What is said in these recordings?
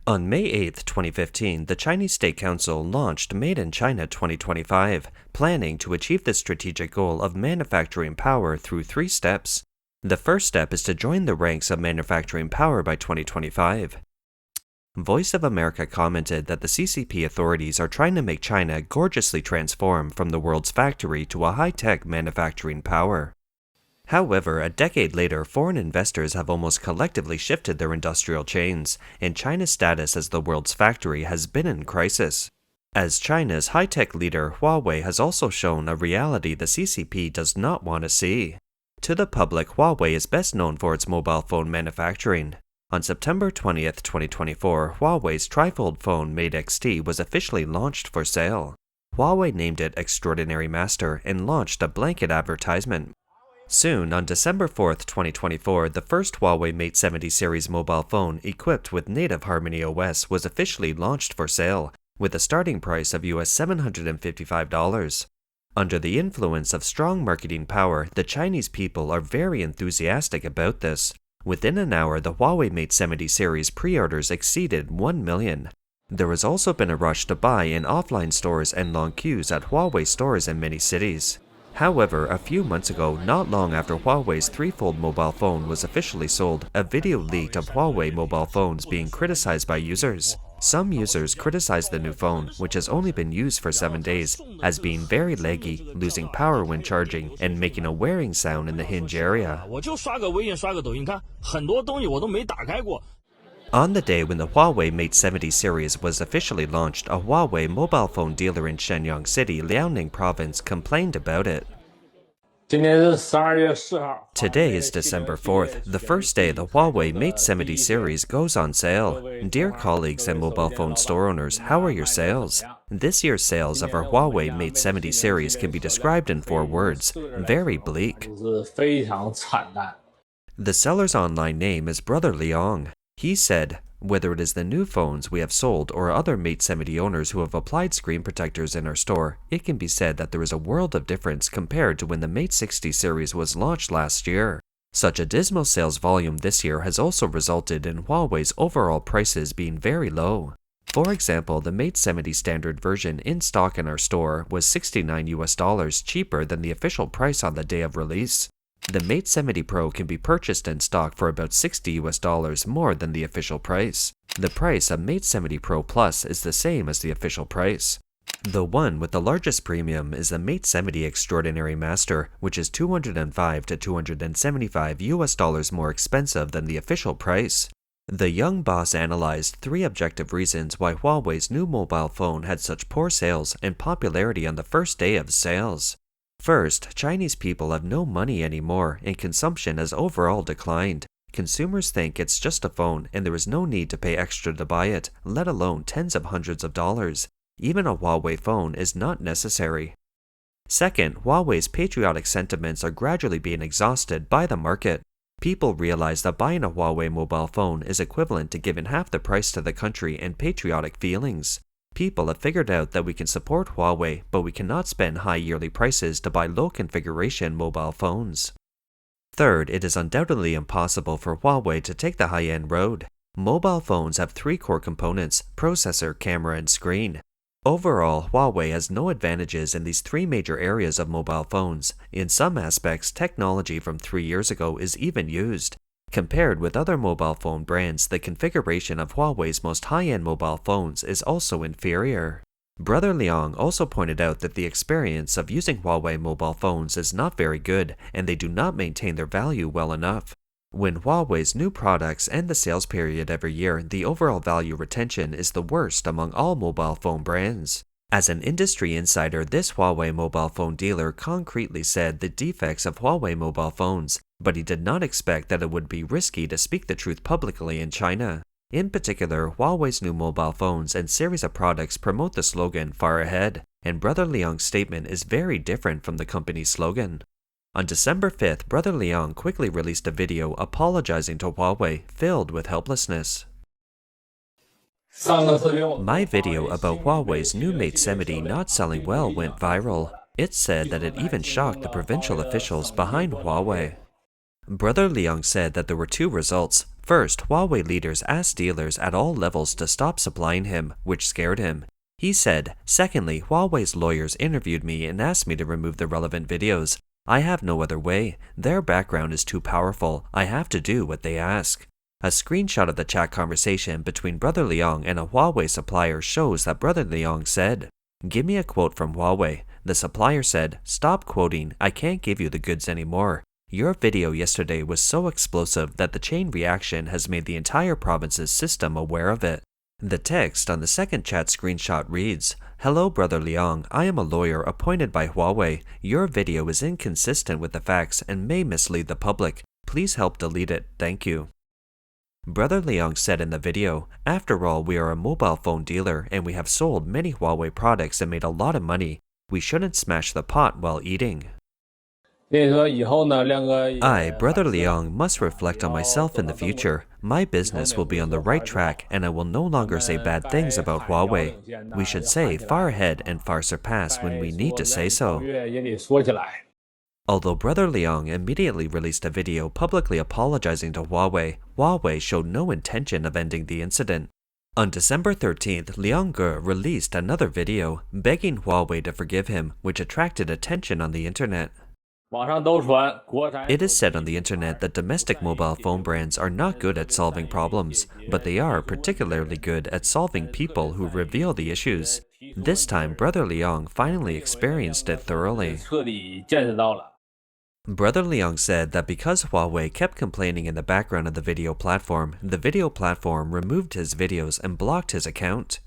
On May 8, 2015, the Chinese State Council launched Made in China 2025, planning to achieve the strategic goal of manufacturing power through 3 steps. The first step is to join the ranks of manufacturing power by 2025. Voice of America commented that the CCP authorities are trying to make China gorgeously transform from the world's factory to a high-tech manufacturing power. However, a decade later, foreign investors have almost collectively shifted their industrial chains, and China's status as the world's factory has been in crisis. As China's high-tech leader, Huawei has also shown a reality the CCP does not want to see. To the public, Huawei is best known for its mobile phone manufacturing. On September 20, 2024, Huawei's trifold phone Mate XT was officially launched for sale. Huawei named it Extraordinary Master and launched a blanket advertisement. Soon, on December 4, 2024, the first Huawei Mate 70 series mobile phone equipped with native Harmony OS was officially launched for sale, with a starting price of US $755. Under the influence of strong marketing power, the Chinese people are very enthusiastic about this. Within an hour, the Huawei Mate 70 series pre-orders exceeded 1 million. There has also been a rush to buy in offline stores and long queues at Huawei stores in many cities. However, a few months ago, not long after Huawei's threefold mobile phone was officially sold, a video leaked of Huawei mobile phones being criticized by users. Some users criticized the new phone, which has only been used for 7 days, as being very laggy, losing power when charging, and making a whirring sound in the hinge area. On the day when the Huawei Mate 70 series was officially launched, a Huawei mobile phone dealer in Shenyang City, Liang province, complained about it. Today is December 4th, the first day the Huawei Mate 70 series goes on sale. Dear colleagues and mobile phone store owners, how are your sales? This year's sales of our Huawei Mate 70 series can be described in 4 words: very bleak. The seller's online name is Brother Liang. He said, "Whether it is the new phones we have sold or other Mate 70 owners who have applied screen protectors in our store, it can be said that there is a world of difference compared to when the Mate 60 series was launched last year." Such a dismal sales volume this year has also resulted in Huawei's overall prices being very low. For example, the Mate 70 standard version in stock in our store was $69 cheaper than the official price on the day of release. The Mate 70 Pro can be purchased in stock for about $60 more than the official price. The price of Mate 70 Pro Plus is the same as the official price. The one with the largest premium is the Mate 70 Extraordinary Master, which is $205 to $275 more expensive than the official price. The young boss analyzed 3 objective reasons why Huawei's new mobile phone had such poor sales and popularity on the first day of sales. First, Chinese people have no money anymore, and consumption has overall declined. Consumers think it's just a phone, and there is no need to pay extra to buy it, let alone tens of hundreds of dollars. Even a Huawei phone is not necessary. Second, Huawei's patriotic sentiments are gradually being exhausted by the market. People realize that buying a Huawei mobile phone is equivalent to giving half the price to the country and patriotic feelings. People have figured out that we can support Huawei, but we cannot spend high yearly prices to buy low-configuration mobile phones. Third, it is undoubtedly impossible for Huawei to take the high-end road. Mobile phones have 3 core components: processor, camera, and screen. Overall, Huawei has no advantages in these 3 major areas of mobile phones. In some aspects, technology from 3 years ago is even used. Compared with other mobile phone brands, the configuration of Huawei's most high-end mobile phones is also inferior. Brother Liang also pointed out that the experience of using Huawei mobile phones is not very good, and they do not maintain their value well enough. When Huawei's new products end the sales period every year, the overall value retention is the worst among all mobile phone brands. As an industry insider, this Huawei mobile phone dealer concretely said the defects of Huawei mobile phones, but he did not expect that it would be risky to speak the truth publicly in China. In particular, Huawei's new mobile phones and series of products promote the slogan "Far Ahead," and Brother Liang's statement is very different from the company's slogan. On December 5th, Brother Liang quickly released a video apologizing to Huawei, filled with helplessness. My video about Huawei's new Mate 70 not selling well went viral. It said that it even shocked the provincial officials behind Huawei. Brother Liang said that there were 2 results. First, Huawei leaders asked dealers at all levels to stop supplying him, which scared him. He said, secondly, Huawei's lawyers interviewed me and asked me to remove the relevant videos. I have no other way. Their background is too powerful. I have to do what they ask. A screenshot of the chat conversation between Brother Liang and a Huawei supplier shows that Brother Liang said, "Give me a quote from Huawei." The supplier said, "Stop quoting. I can't give you the goods anymore. Your video yesterday was so explosive that the chain reaction has made the entire province's system aware of it." The text on the second chat screenshot reads, "Hello Brother Liang, I am a lawyer appointed by Huawei. Your video is inconsistent with the facts and may mislead the public. Please help delete it. Thank you." Brother Liang said in the video, "After all, we are a mobile phone dealer and we have sold many Huawei products and made a lot of money. We shouldn't smash the pot while eating." I, Brother Liang, must reflect on myself in the future. My business will be on the right track and I will no longer say bad things about Huawei. We should say far ahead and far surpass when we need to say so. Although Brother Liang immediately released a video publicly apologizing to Huawei, Huawei showed no intention of ending the incident. On December 13th, Liang released another video begging Huawei to forgive him, which attracted attention on the internet. It is said on the internet that domestic mobile phone brands are not good at solving problems, but they are particularly good at solving people who reveal the issues. This time, Brother Liang finally experienced it thoroughly. Brother Liang said that because Huawei kept complaining in the background of the video platform removed his videos and blocked his account.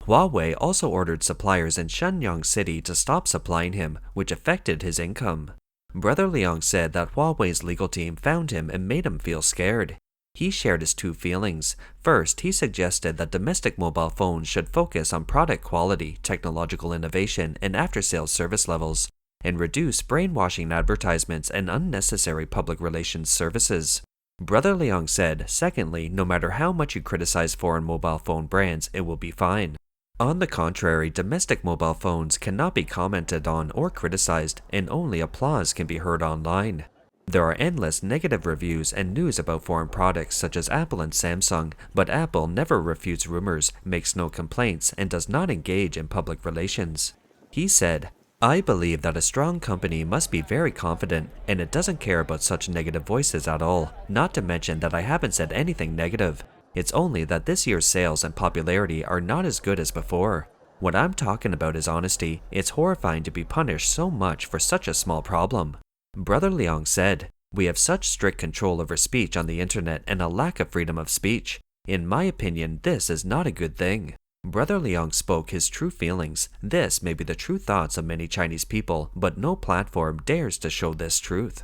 Huawei also ordered suppliers in Shenyang city to stop supplying him, which affected his income. Brother Liang said that Huawei's legal team found him and made him feel scared. He shared his two feelings. First, he suggested that domestic mobile phones should focus on product quality, technological innovation, and after-sales service levels, and reduce brainwashing advertisements and unnecessary public relations services. Brother Liang said, secondly, no matter how much you criticize foreign mobile phone brands, it will be fine. On the contrary, domestic mobile phones cannot be commented on or criticized, and only applause can be heard online. There are endless negative reviews and news about foreign products such as Apple and Samsung, but Apple never refutes rumors, makes no complaints, and does not engage in public relations. He said, "I believe that a strong company must be very confident, and it doesn't care about such negative voices at all, not to mention that I haven't said anything negative. It's only that this year's sales and popularity are not as good as before. What I'm talking about is honesty. It's horrifying to be punished so much for such a small problem." Brother Liang said, "We have such strict control over speech on the internet and a lack of freedom of speech. In my opinion, this is not a good thing." Brother Liang spoke his true feelings. This may be the true thoughts of many Chinese people, but no platform dares to show this truth.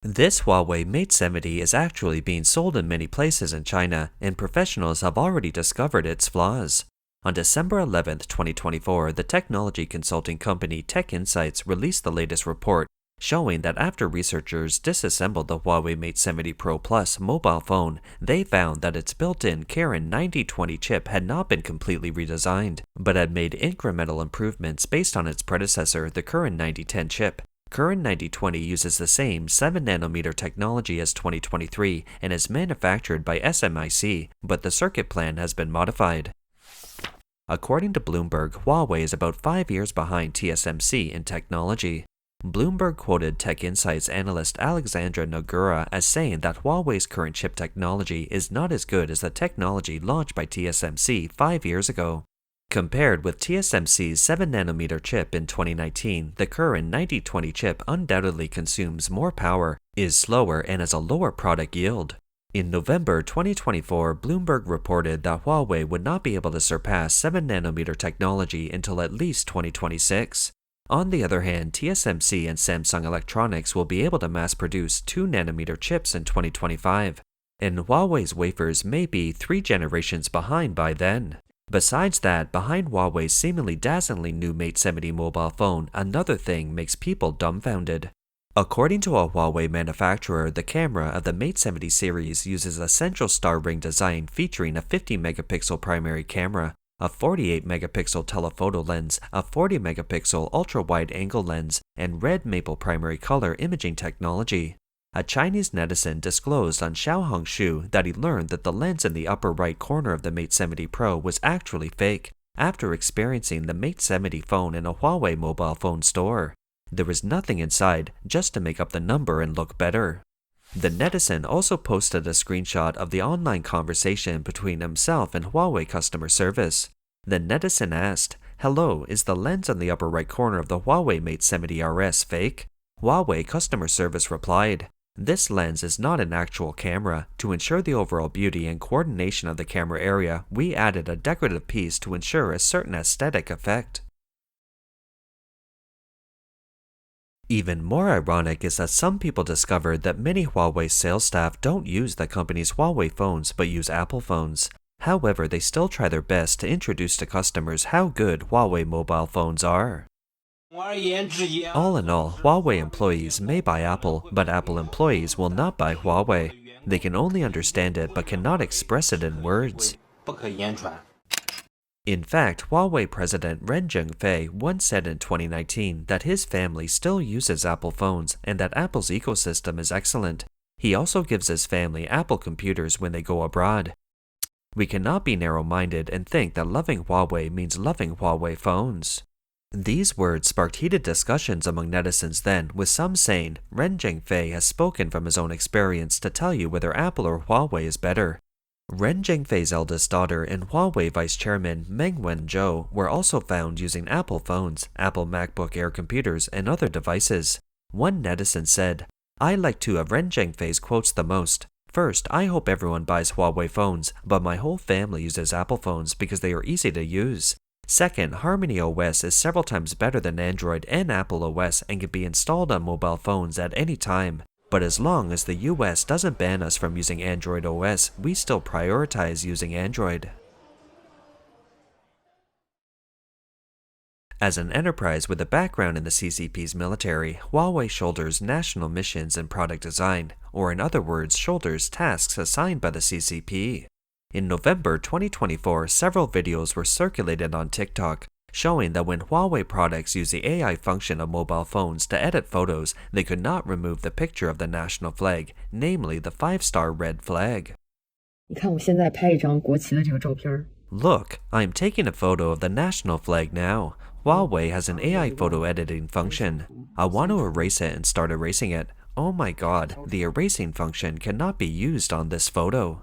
This Huawei Mate 70 is actually being sold in many places in China, and professionals have already discovered its flaws. On December 11, 2024, the technology consulting company Tech Insights released the latest report, showing that after researchers disassembled the Huawei Mate 70 Pro Plus mobile phone, they found that its built-in Kirin 9020 chip had not been completely redesigned, but had made incremental improvements based on its predecessor, the Kirin 9010 chip. Kirin 9020 uses the same 7nm technology as 2023 and is manufactured by SMIC, but the circuit plan has been modified. According to Bloomberg, Huawei is about 5 years behind TSMC in technology. Bloomberg quoted Tech Insights analyst Alexandra Nogura as saying that Huawei's current chip technology is not as good as the technology launched by TSMC 5 years ago. Compared with TSMC's 7nm chip in 2019, the Kirin 9020 chip undoubtedly consumes more power, is slower, and has a lower product yield. In November 2024, Bloomberg reported that Huawei would not be able to surpass 7nm technology until at least 2026. On the other hand, TSMC and Samsung Electronics will be able to mass-produce 2nm chips in 2025, and Huawei's wafers may be 3 generations behind by then. Besides that, behind Huawei's seemingly dazzling new Mate 70 mobile phone, another thing makes people dumbfounded. According to a Huawei manufacturer, the camera of the Mate 70 series uses a central star ring design featuring a 50-megapixel primary camera, a 48-megapixel telephoto lens, a 40-megapixel ultra-wide-angle lens, and red maple primary color imaging technology. A Chinese netizen disclosed on Xiaohongshu that he learned that the lens in the upper right corner of the Mate 70 Pro was actually fake after experiencing the Mate 70 phone in a Huawei mobile phone store. There was nothing inside, just to make up the number and look better. The netizen also posted a screenshot of the online conversation between himself and Huawei customer service. The netizen asked, "Hello, is the lens on the upper right corner of the Huawei Mate 70 RS fake?" Huawei customer service replied, "This lens is not an actual camera. To ensure the overall beauty and coordination of the camera area, we added a decorative piece to ensure a certain aesthetic effect." Even more ironic is that some people discovered that many Huawei sales staff don't use the company's Huawei phones but use Apple phones. However, they still try their best to introduce to customers how good Huawei mobile phones are. All in all, Huawei employees may buy Apple, but Apple employees will not buy Huawei. They can only understand it but cannot express it in words. In fact, Huawei President Ren Zhengfei once said in 2019 that his family still uses Apple phones and that Apple's ecosystem is excellent. He also gives his family Apple computers when they go abroad. We cannot be narrow-minded and think that loving Huawei means loving Huawei phones. These words sparked heated discussions among netizens then, with some saying Ren Zhengfei has spoken from his own experience to tell you whether Apple or Huawei is better. Ren Zhengfei's eldest daughter and Huawei vice chairman Meng Wanzhou were also found using Apple phones, Apple MacBook Air computers, and other devices. One netizen said, "I like two of Ren Zhengfei's quotes the most. First, I hope everyone buys Huawei phones, but my whole family uses Apple phones because they are easy to use. Second, Harmony OS is several times better than Android and Apple OS and can be installed on mobile phones at any time. But as long as the US doesn't ban us from using Android OS, we still prioritize using Android." As an enterprise with a background in the CCP's military, Huawei shoulders national missions in product design, or in other words, shoulders tasks assigned by the CCP. In November 2024, several videos were circulated on TikTok, showing that when Huawei products use the AI function of mobile phones to edit photos, they could not remove the picture of the national flag, namely the 5-star red flag. Look, I'm taking a photo of the national flag now. Huawei has an AI photo editing function. I want to erase it and start erasing it. Oh my god, the erasing function cannot be used on this photo.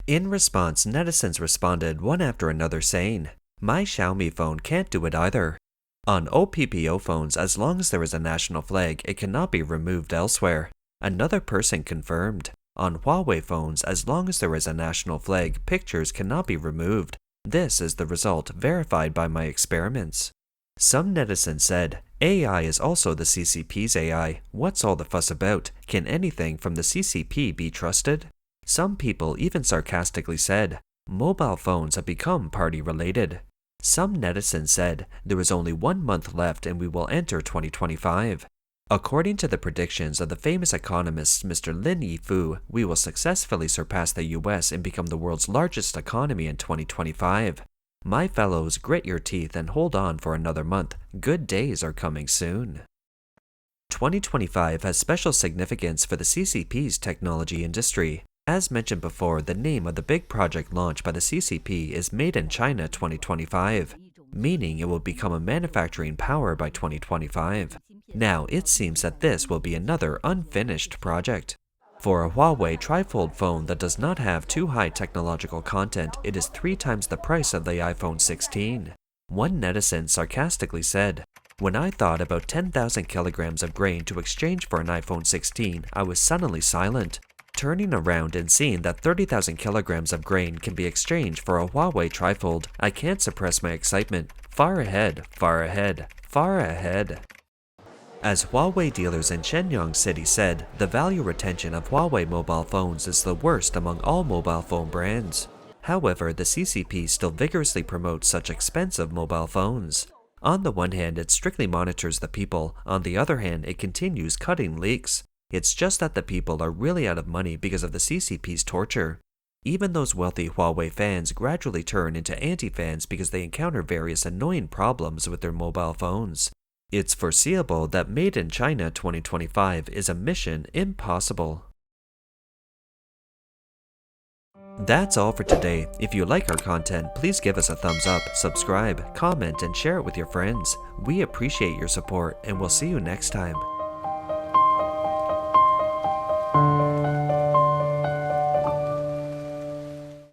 In response, netizens responded one after another saying, "My Xiaomi phone can't do it either." On OPPO phones, as long as there is a national flag, it cannot be removed elsewhere. Another person confirmed, on Huawei phones, as long as there is a national flag, pictures cannot be removed. This is the result verified by my experiments. Some netizens said, "AI is also the CCP's AI. What's all the fuss about? Can anything from the CCP be trusted?" Some people even sarcastically said, "Mobile phones have become party-related." Some netizens said, "There is only 1 month left and we will enter 2025. According to the predictions of the famous economist Mr. Lin Yifu, we will successfully surpass the US and become the world's largest economy in 2025. My fellows, grit your teeth and hold on for another month. Good days are coming soon." 2025 has special significance for the CCP's technology industry. As mentioned before, the name of the big project launched by the CCP is Made in China 2025, meaning it will become a manufacturing power by 2025. Now, it seems that this will be another unfinished project. For a Huawei trifold phone that does not have too high technological content, it is 3 times the price of the iPhone 16. One netizen sarcastically said, "When I thought about 10,000 kilograms of grain to exchange for an iPhone 16, I was suddenly silent. Turning around and seeing that 30,000 kilograms of grain can be exchanged for a Huawei trifold, I can't suppress my excitement. Far ahead, far ahead, far ahead." As Huawei dealers in Shenyang city said, the value retention of Huawei mobile phones is the worst among all mobile phone brands. However, the CCP still vigorously promotes such expensive mobile phones. On the one hand, it strictly monitors the people. On the other hand, it continues cutting leaks. It's just that the people are really out of money because of the CCP's torture. Even those wealthy Huawei fans gradually turn into anti-fans because they encounter various annoying problems with their mobile phones. It's foreseeable that Made in China 2025 is a mission impossible. That's all for today. If you like our content, please give us a thumbs up, subscribe, comment, and share it with your friends. We appreciate your support, and we'll see you next time.